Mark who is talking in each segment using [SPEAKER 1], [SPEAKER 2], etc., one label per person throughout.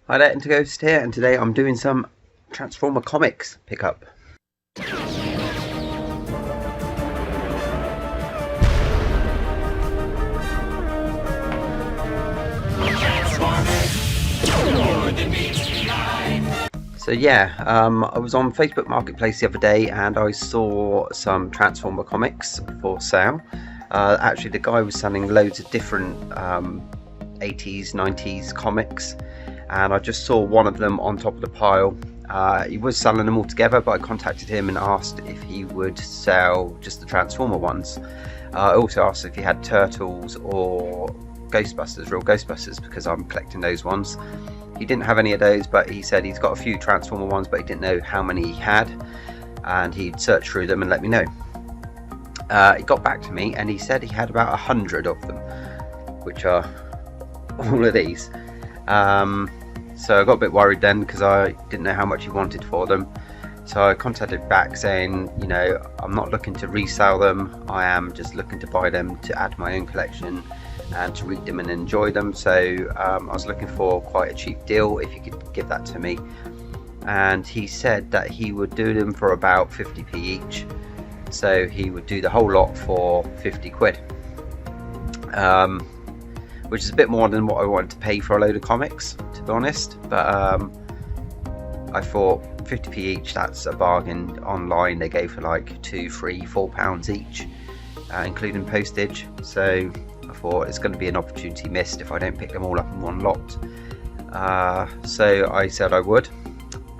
[SPEAKER 1] Hi there, interghost here, and today I'm doing some Transformer comics pickup. So yeah, I was on Facebook Marketplace the other day and I saw some Transformer comics for sale. Actually, the guy was selling loads of different 80s, 90s comics, and I just saw one of them on top of the pile. He was selling them all together, but I contacted him and asked if he would sell just the Transformer ones. I also asked if he had Turtles or Ghostbusters, real Ghostbusters, because I'm collecting those ones. He didn't have any of those, but he said he's got a few Transformer ones, but he didn't know how many he had, and he'd search through them and let me know. He got back to me and he said he had about 100 of them, which are all of these. So I got a bit worried then because I didn't know how much he wanted for them. So I contacted back saying, you know, I'm not looking to resell them, I am just looking to buy them to add to my own collection and to read them and enjoy them. So I was looking for quite a cheap deal, if you could give that to me. And he said that he would do them for about 50p each. So he would do the whole lot for 50 quid. Which is a bit more than what I wanted to pay for a load of comics, to be honest. But I thought 50p each, that's a bargain. Online they go for like £2, £3, £4 each, including postage. So I thought it's going to be an opportunity missed if I don't pick them all up in one lot. So I said I would,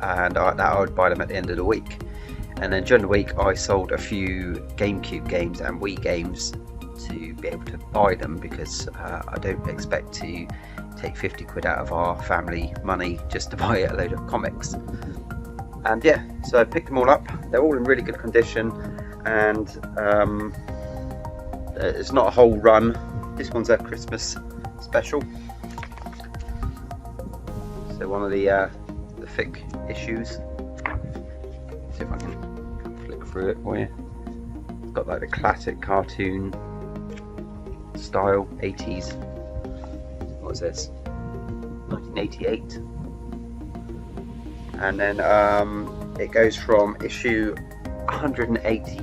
[SPEAKER 1] and that I would buy them at the end of the week. And then during the week I sold a few GameCube games and Wii games to be able to buy them, because I don't expect to take 50 quid out of our family money just to buy a load of comics. And yeah, so I picked them all up. They're all in really good condition, and it's not a whole run. This one's a Christmas special, so one of the thick issues. Let's see if I can flick through it for you. It's got like the classic cartoon style 80s. What is this? 1988. And then it goes from issue 118,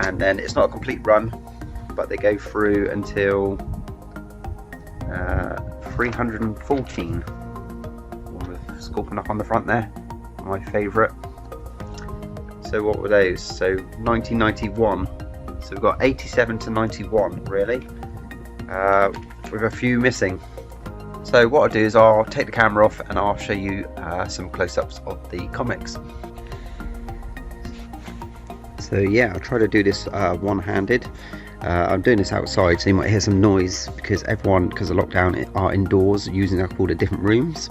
[SPEAKER 1] and then it's not a complete run, but they go through until 314. With Scorpion up on the front there, my favourite. So what were those? So 1991. So we've got 87 to 91 really, with a few missing. So what I'll do is I'll take the camera off and I'll show you some close-ups of the comics. So yeah, I'll try to do this one-handed. I'm doing this outside, so you might hear some noise because everyone, because of lockdown, are indoors using all the different rooms.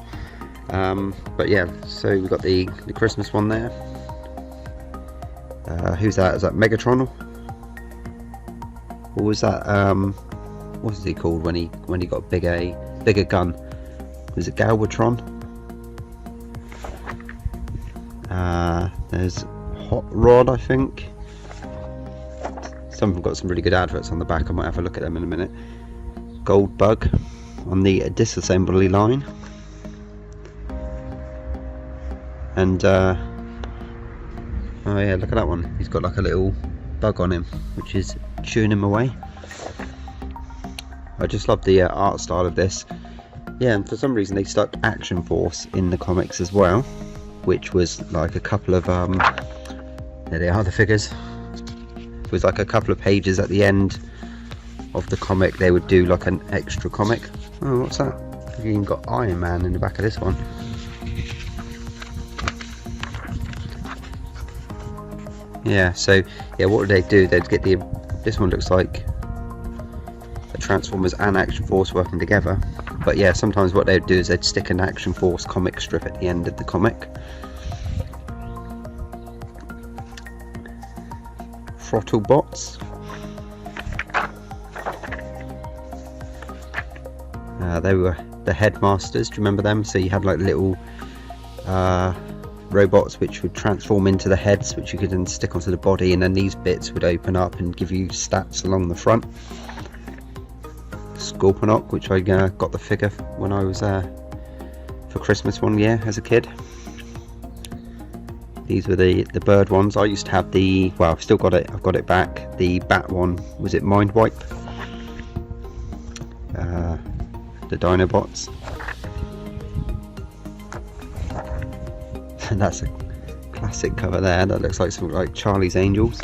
[SPEAKER 1] But yeah, so we've got the Christmas one there. Who's that? Is that Megatron? Or was that what was he called when he got a bigger gun? Was it Galvatron? There's Hot Rod, I think. Some of them got some really good adverts on the back. I might have a look at them in a minute. Gold Bug on the disassembly line, and oh yeah, look at that one. He's got like a little bug on him, which is chewing him away. I just love the art style of this. Yeah, and for some reason they stuck Action Force in the comics as well, which was like a couple of there they are, the figures. It was like a couple of pages at the end of the comic. They would do like an extra comic. Oh, what's that? You've even got Iron Man in the back of this one. Yeah, so yeah, what would they do? They'd get this one looks like the Transformers and Action Force working together. But yeah, sometimes what they'd do is they'd stick an Action Force comic strip at the end of the comic. Throttle Bots. They were the headmasters. Do you remember them? So you had like little robots which would transform into the heads, which you could then stick onto the body, and then these bits would open up and give you stats along the front. Scorponok, which I got the figure when I was for Christmas one year as a kid. These were the bird ones. I used to have the, well, I've still got it, I've got it back, the bat one. Was it Mind Wipe? The Dinobots. And that's a classic cover there. That looks like something like Charlie's Angels.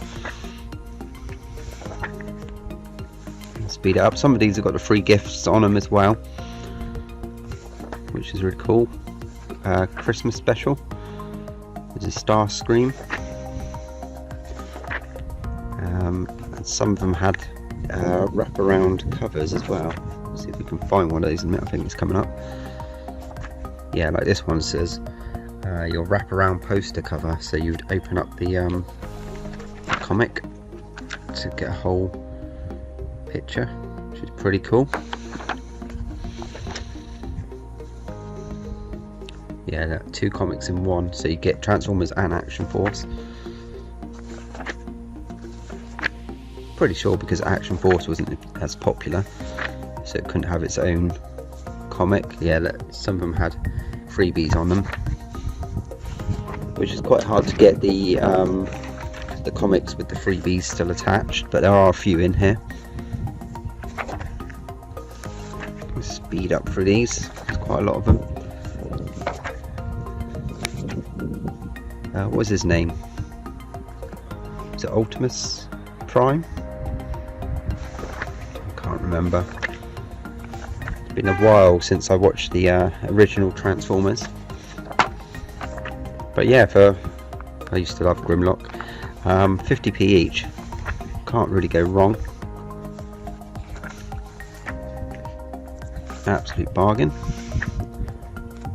[SPEAKER 1] Speed it up. Some of these have got the free gifts on them as well, which is really cool. Christmas special. There's a Starscream. And some of them had wraparound covers as well. Let's see if we can find one of these in a minute. I think it's coming up. Yeah, like this one says your wraparound poster cover. So you'd open up the comic to get a whole picture, which is pretty cool. Yeah, 2 comics in one, so you get Transformers and Action Force. Pretty sure because Action Force wasn't as popular, so it couldn't have its own comic. Yeah, some of them had freebies on them, which is quite hard to get the comics with the freebies still attached, but there are a few in here. Let's speed up through these. There's quite a lot of them. What was his name? Was it Optimus Prime? I can't remember. It's been a while since I watched the original Transformers. But yeah, I used to love Grimlock. 50p each. Can't really go wrong. Absolute bargain.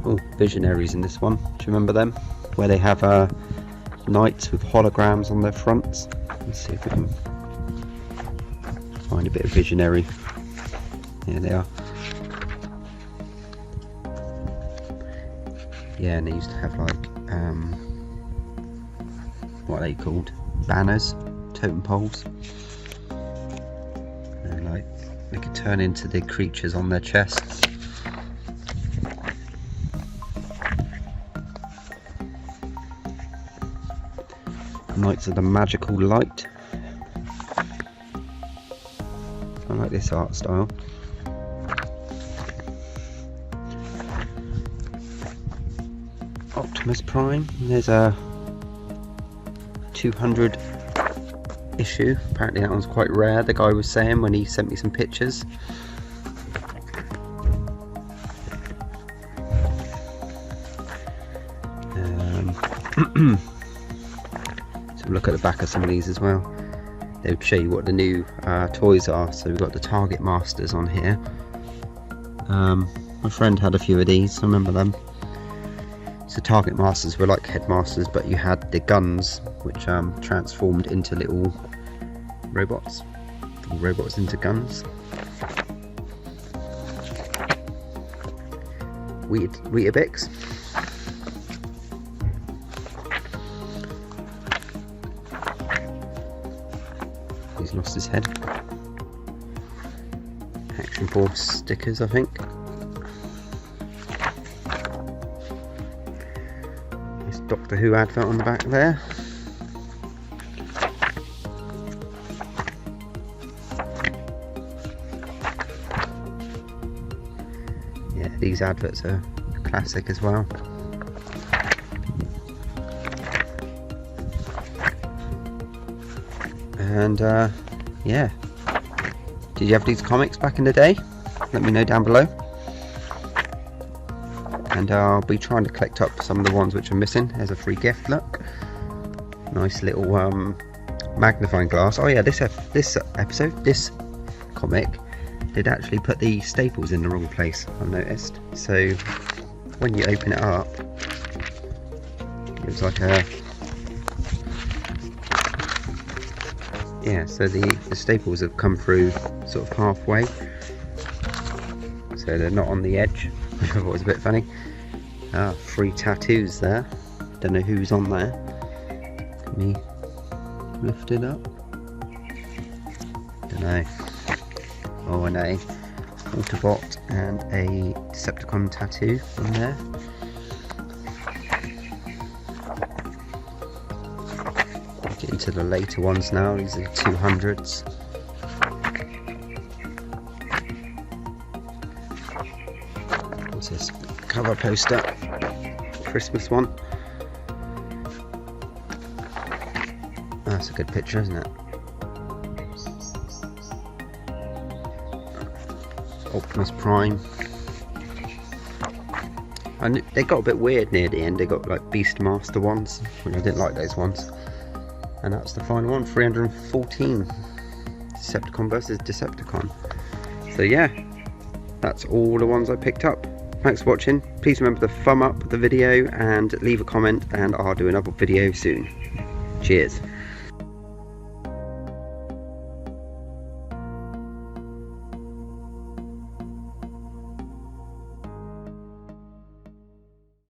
[SPEAKER 1] Oh, Visionaries in this one. Do you remember them? Where they have knights with holograms on their fronts. Let's see if we can find a bit of Visionary. Here they are. Yeah, and they used to have like what are they called? Banners, totem poles. And like they could turn into the creatures on their chests. Knights of the Magical Light. I like this art style. Optimus Prime. There's a 200 issue. Apparently that one's quite rare, the guy was saying when he sent me some pictures. Look at the back of some of these as well. They would show you what the new toys are. So we've got the Target Masters on here. My friend had a few of these, I remember them. So Target Masters were like headmasters, but you had the guns which transformed into little robots. Little robots into guns. Weetabix. He's lost his head. Action Force stickers, I think. There's Doctor Who advert on the back there. Yeah, these adverts are classic as well. And yeah, did you have these comics back in the day? Let me know down below. And I'll be trying to collect up some of the ones which are missing. There's a free gift, look. Nice little magnifying glass. Oh yeah, this comic did actually put the staples in the wrong place, I've noticed. So when you open it up, it was like a... Yeah, so the staples have come through sort of halfway, so they're not on the edge, which I thought was a bit funny. Free tattoos there. Don't know who's on there. Can we lift it up? Don't know. Oh, I know. Autobot and a Decepticon tattoo on there. Get into the later ones now. These are the 200s. What's this? Cover poster. Christmas one. That's a good picture, isn't it? Optimus Prime. And they got a bit weird near the end. They got like Beastmaster ones, which I didn't like those ones. And that's the final one, 314. Decepticon versus Decepticon. So yeah, that's all the ones I picked up. Thanks for watching. Please remember to thumb up the video and leave a comment, and I'll do another video soon. Cheers.